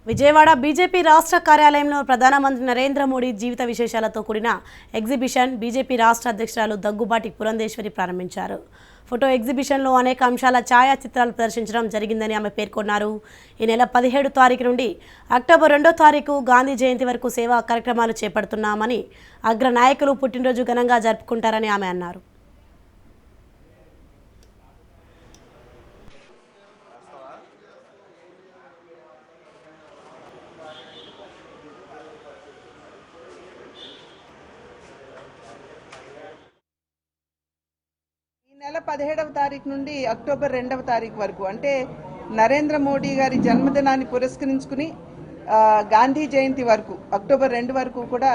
Vijayawada BJP రాష్ట్ర కార్యాలయంలో ప్రధానమంత్రి నరేంద్ర మోడీ జీవిత విశేషాలతో కూడిన ఎగ్జిబిషన్ బీజేపీ రాష్ట్ర అధ్యక్షురాలు దగ్గుబాటి పురంధేశ్వరి ప్రారంభించారు. ఫోటో ఎగ్జిబిషన్లో అనేక అంశాల ఛాయాచిత్రాలు ప్రదర్శించడం జరిగిందని ఆమె పేర్కొన్నారు. ఈ నెల 17 తారీఖు నుండి అక్టోబర్ 2వ తారీఖు గాంధీ జయంతి వరకు సేవా కార్యక్రమాలు చేపడుతున్నామని, అగ్ర నాయకులు పుట్టినరోజు ఘనంగా జరుపుకుంటారని ఆమె అన్నారు. నెల 17వ తారీఖు నుండి అక్టోబర్ 2వ తారీఖు వరకు అంటే నరేంద్ర మోడీ గారి జన్మదినాన్ని పురస్కరించుకుని గాంధీ జయంతి వరకు అక్టోబర్ 2 వరకు కూడా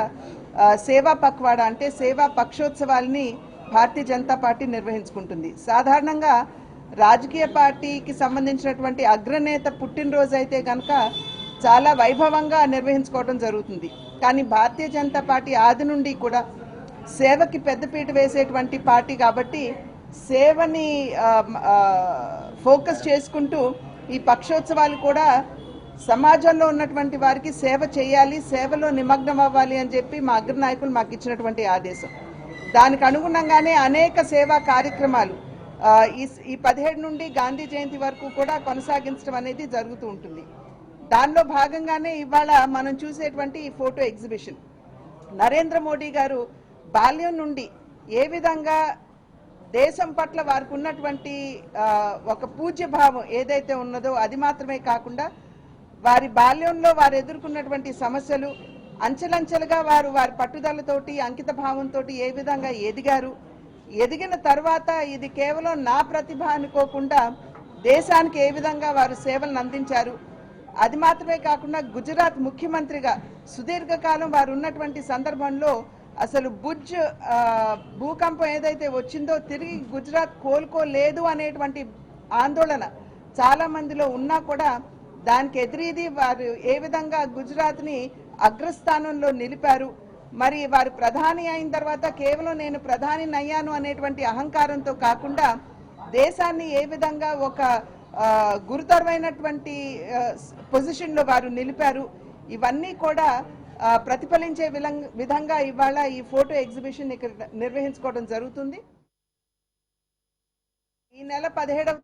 సేవా పక్వాడా అంటే సేవా పక్షోత్సవాల్ని భారతీయ జనతా పార్టీ నిర్వహించుకుంటుంది. సాధారణంగా రాజకీయ పార్టీకి సంబంధించినటువంటి అగ్రనేత పుట్టినరోజు అయితే కనుక చాలా వైభవంగా నిర్వహించుకోవడం జరుగుతుంది. కానీ భారతీయ జనతా పార్టీ ఆది నుండి కూడా సేవకి పెద్దపీట వేసేటువంటి పార్టీ కాబట్టి సేవని ఫోకస్ చేసుకుంటూ ఈ పక్షోత్సవాలు కూడా సమాజంలో ఉన్నటువంటి వారికి సేవ చేయాలి, సేవలో నిమగ్నం అవ్వాలి అని చెప్పి మా అగ్రనాయకులు మాకు ఇచ్చినటువంటి ఆదేశం. దానికి అనుగుణంగానే అనేక సేవా కార్యక్రమాలు ఈ 17 నుండి గాంధీ జయంతి వరకు కూడా కొనసాగించడం అనేది జరుగుతూ ఉంటుంది. దానిలో భాగంగానే ఇవాళ మనం చూసేటువంటి ఈ ఫోటో ఎగ్జిబిషన్ నరేంద్ర మోడీ గారు బాల్యం నుండి ఏ విధంగా దేశం పట్ల వారికి ఉన్నటువంటి ఒక పూజ్య భావం ఏదైతే ఉన్నదో అది మాత్రమే కాకుండా వారి బాల్యంలో వారు ఎదుర్కొన్నటువంటి సమస్యలు అంచెలంచెలుగా వారి పట్టుదలతోటి అంకిత భావంతో ఏ విధంగా ఎదిగిన తర్వాత ఇది కేవలం నా ప్రతిభ అనుకోకుండా దేశానికి ఏ విధంగా వారు సేవలను అందించారు. అది మాత్రమే కాకుండా గుజరాత్ ముఖ్యమంత్రిగా సుదీర్ఘకాలం వారు ఉన్నటువంటి సందర్భంలో అసలు భుజ్ భూకంపం ఏదైతే వచ్చిందో తిరిగి గుజరాత్ కోలుకోలేదు అనేటువంటి ఆందోళన చాలా మందిలో ఉన్నా కూడా దానికి ఎదురీది వారు ఏ విధంగా గుజరాత్ని అగ్రస్థానంలో నిలిపారు. మరి వారు ప్రధాని అయిన తర్వాత కేవలం నేను ప్రధాని అయ్యాను అనేటువంటి అహంకారంతో కాకుండా దేశాన్ని ఏ విధంగా ఒక గురుతరమైనటువంటి పొజిషన్లో వారు నిలిపారు. ఇవన్నీ కూడా ప్రతిఫలించే విధంగా ఇవాళ ఈ ఫోటో ఎగ్జిబిషన్ ఇక్కడ నిర్వహించుకోవడం జరుగుతుంది. ఈ నెల 17వ